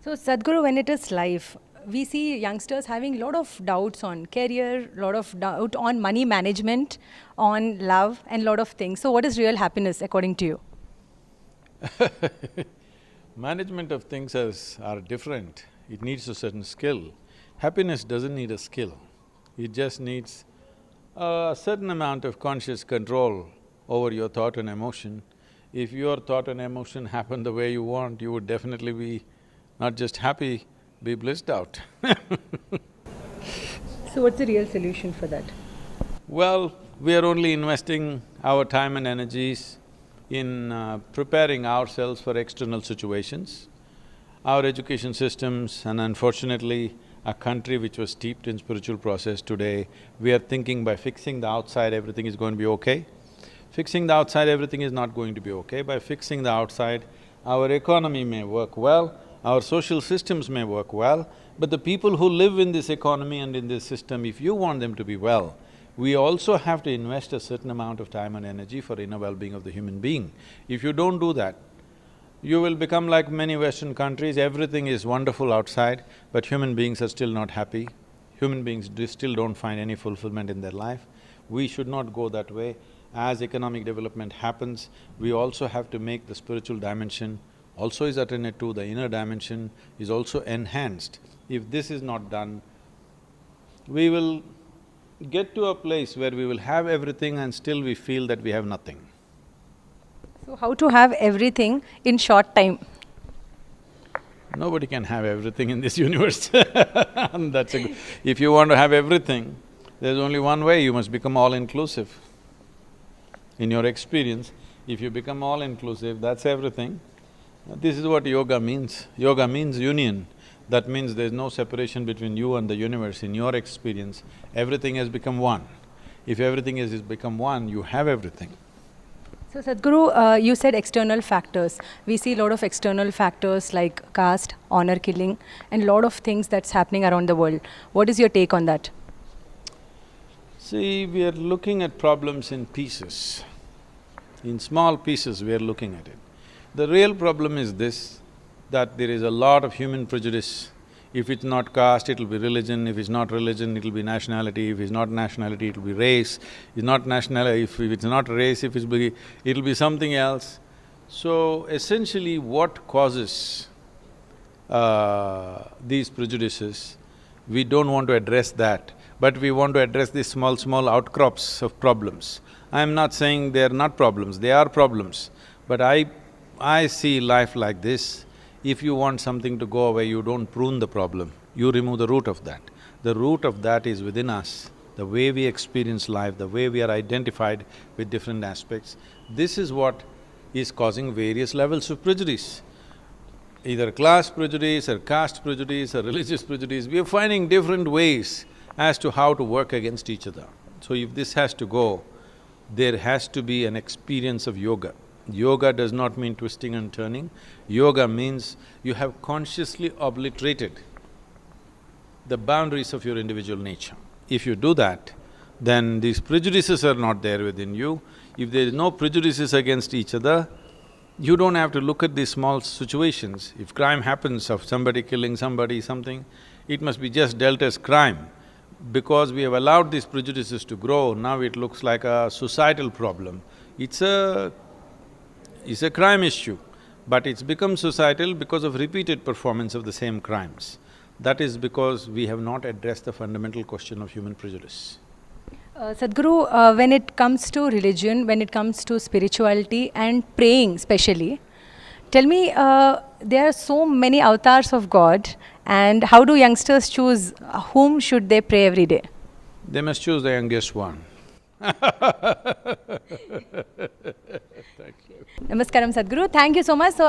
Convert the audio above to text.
So, Sadhguru, when it is life, we see youngsters having a lot of doubts on career, lot of doubt on money management, on love, and lot of things. So, what is real happiness according to you? Management of things are different. It needs a certain skill. Happiness doesn't need a skill. It just needs a certain amount of conscious control over your thought and emotion. If your thought and emotion happen the way you want, you would definitely be not just happy, be blissed out. So, what's the real solution for that? Well, we are only investing our time and energies in preparing ourselves for external situations. Our education systems and unfortunately, a country which was steeped in spiritual process today, we are thinking by fixing the outside everything is going to be okay. Fixing the outside everything is not going to be okay. By fixing the outside, our economy may work well, our social systems may work well, but the people who live in this economy and in this system, if you want them to be well, we also have to invest a certain amount of time and energy for inner well-being of the human being. If you don't do that, you will become like many Western countries, everything is wonderful outside, but human beings are still not happy. Human beings still don't find any fulfillment in their life. We should not go that way. As economic development happens, we also have to make the spiritual dimension also is attended to, the inner dimension is also enhanced. If this is not done, we will get to a place where we will have everything and still we feel that we have nothing. So, how to have everything in short time? Nobody can have everything in this universe. If you want to have everything, there's only one way, you must become all-inclusive. In your experience, if you become all-inclusive, that's everything. This is what yoga means. Yoga means union. That means there's no separation between you and the universe. In your experience, everything has become one. If everything has become one, you have everything. So, Sadhguru, you said external factors. We see a lot of external factors like caste, honor killing, and a lot of things that's happening around the world. What is your take on that? See, we are looking at problems in pieces. In small pieces, we are looking at it. The real problem is this, that there is a lot of human prejudice. If it's not caste, it'll be religion, if it's not religion, it'll be nationality, if it's not nationality, it'll be race, it's not nationality, if it's not race, it'll be something else. So essentially what causes these prejudices, we don't want to address that, but we want to address these small outcrops of problems. I'm not saying they're not problems, they are problems, but I see life like this. If you want something to go away, you don't prune the problem, you remove the root of that. The root of that is within us, the way we experience life, the way we are identified with different aspects. This is what is causing various levels of prejudice. Either class prejudice or caste prejudice or religious prejudice, we are finding different ways as to how to work against each other. So if this has to go, there has to be an experience of yoga. Yoga does not mean twisting and turning. Yoga means you have consciously obliterated the boundaries of your individual nature. If you do that, then these prejudices are not there within you. If there is no prejudices against each other, you don't have to look at these small situations. If crime happens of somebody killing somebody, something, it must be just dealt as crime. Because we have allowed these prejudices to grow, now it looks like a societal problem. It's a crime issue, but it's become societal because of repeated performance of the same crimes. That is because we have not addressed the fundamental question of human prejudice. Sadhguru, when it comes to religion, when it comes to spirituality and praying especially, tell me, there are so many avatars of God, and how do youngsters choose whom should they pray every day? They must choose the youngest one. Namaskaram, Sadhguru. Thank you so much. So,